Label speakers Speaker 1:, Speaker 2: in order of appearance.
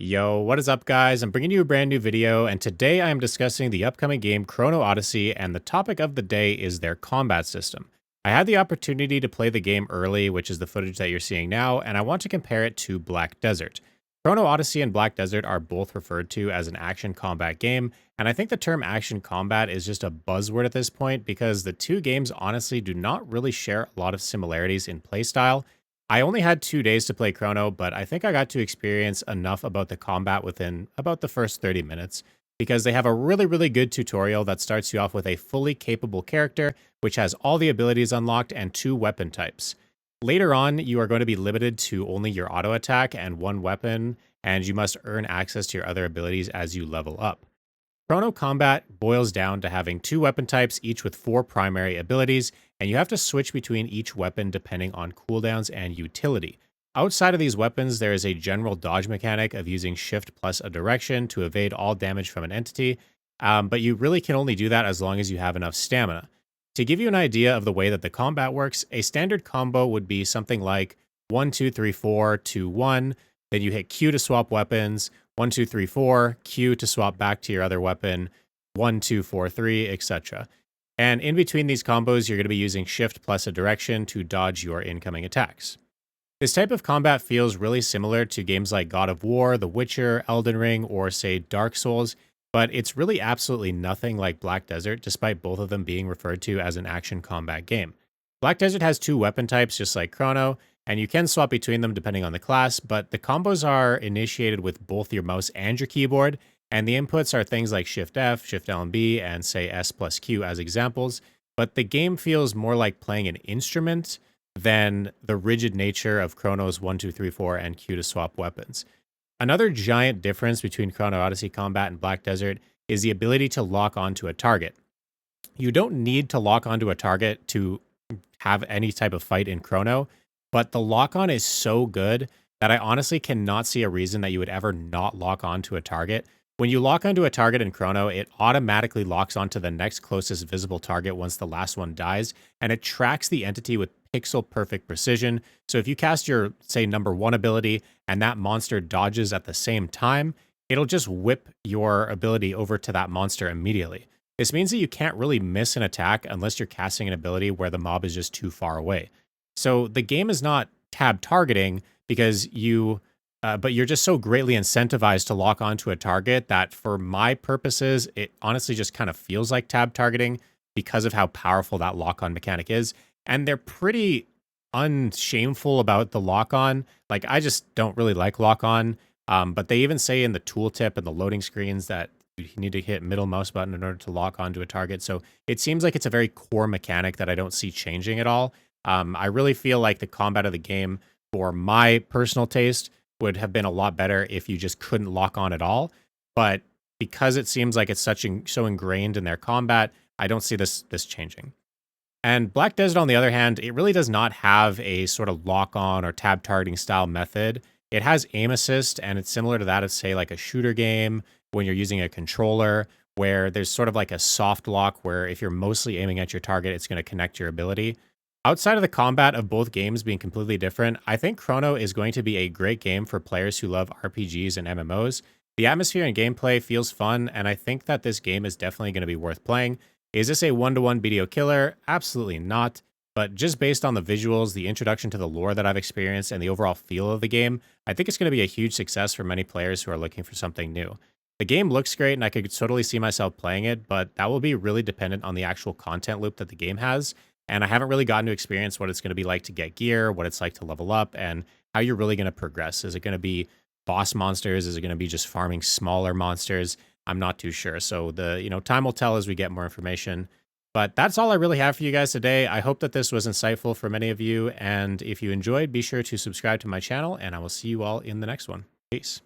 Speaker 1: Yo, what is up guys? I'm bringing you a brand new video, and today I am discussing the upcoming game Chrono Odyssey, and the topic of the day is their combat system. I had the opportunity to play the game early, which is the footage that you're seeing now, and I want to compare it to Black Desert. Chrono Odyssey and Black Desert are both referred to as an action combat game, and I think the term action combat is just a buzzword at this point because the two games honestly do not really share a lot of similarities in playstyle. I only had 2 days to play Chrono, but I think I got to experience enough about the combat within about the first 30 minutes because they have a really good tutorial that starts you off with a fully capable character, which has all the abilities unlocked and 2 weapon types. Later on, you are going to be limited to only your auto attack and 1 weapon, and you must earn access to your other abilities as you level up. Chrono Combat boils down to having 2 weapon types, each with 4 primary abilities, and you have to switch between each weapon depending on cooldowns and utility. Outside of these weapons, there is a general dodge mechanic of using shift plus a direction to evade all damage from an entity, but you really can only do that as long as you have enough stamina. To give you an idea of the way that the combat works, a standard combo would be something like 1, 2, 3, 4, 2, 1, then you hit Q to swap weapons, 1, 2, 3, 4, Q to swap back to your other weapon, 1, 2, 4, 3, etc. And in between these combos, you're going to be using shift plus a direction to dodge your incoming attacks. This type of combat feels really similar to games like God of War, The Witcher, Elden Ring, or say Dark Souls, but it's really absolutely nothing like Black Desert, despite both of them being referred to as an action combat game. Black Desert has 2 weapon types just like Chrono, and you can swap between them depending on the class, but the combos are initiated with both your mouse and your keyboard, and the inputs are things like Shift F, Shift L and B, and say S plus Q as examples, but the game feels more like playing an instrument than the rigid nature of Chrono's 1, 2, 3, 4, and Q to swap weapons. Another giant difference between Chrono Odyssey combat and Black Desert is the ability to lock onto a target. You don't need to lock onto a target to have any type of fight in Chrono, but the lock-on is so good that I honestly cannot see a reason that you would ever not lock onto a target. When you lock onto a target in Chrono, it automatically locks onto the next closest visible target once the last one dies, and it tracks the entity with pixel-perfect precision. So if you cast your, say, number 1 ability, and that monster dodges at the same time, it'll just whip your ability over to that monster immediately. This means that you can't really miss an attack unless you're casting an ability where the mob is just too far away. So the game is not tab targeting because but you're just so greatly incentivized to lock onto a target that for my purposes, it honestly just kind of feels like tab targeting because of how powerful that lock-on mechanic is. And they're pretty unshameful about the lock-on. Like, I just don't really like lock-on, but they even say in the tooltip and the loading screens that you need to hit middle mouse button in order to lock onto a target. So it seems like it's a very core mechanic that I don't see changing at all. I really feel like the combat of the game, for my personal taste, would have been a lot better if you just couldn't lock on at all. But because it seems like it's so ingrained in their combat, I don't see this changing. And Black Desert, on the other hand, it really does not have a sort of lock-on or tab targeting style method. It has aim assist, and it's similar to that of, say, like a shooter game when you're using a controller, where there's sort of like a soft lock where if you're mostly aiming at your target, it's going to connect your ability. Outside of the combat of both games being completely different, I think Chrono is going to be a great game for players who love RPGs and MMOs. The atmosphere and gameplay feels fun, and I think that this game is definitely going to be worth playing. Is this a 1-to-1 BDO killer? Absolutely not. But just based on the visuals, the introduction to the lore that I've experienced, and the overall feel of the game, I think it's going to be a huge success for many players who are looking for something new. The game looks great, and I could totally see myself playing it, but that will be really dependent on the actual content loop that the game has. And I haven't really gotten to experience what it's going to be like to get gear, what it's like to level up, and how you're really going to progress. Is it going to be boss monsters? Is it going to be just farming smaller monsters? I'm not too sure. So time will tell as we get more information. But that's all I really have for you guys today. I hope that this was insightful for many of you. And if you enjoyed, be sure to subscribe to my channel, and I will see you all in the next one. Peace.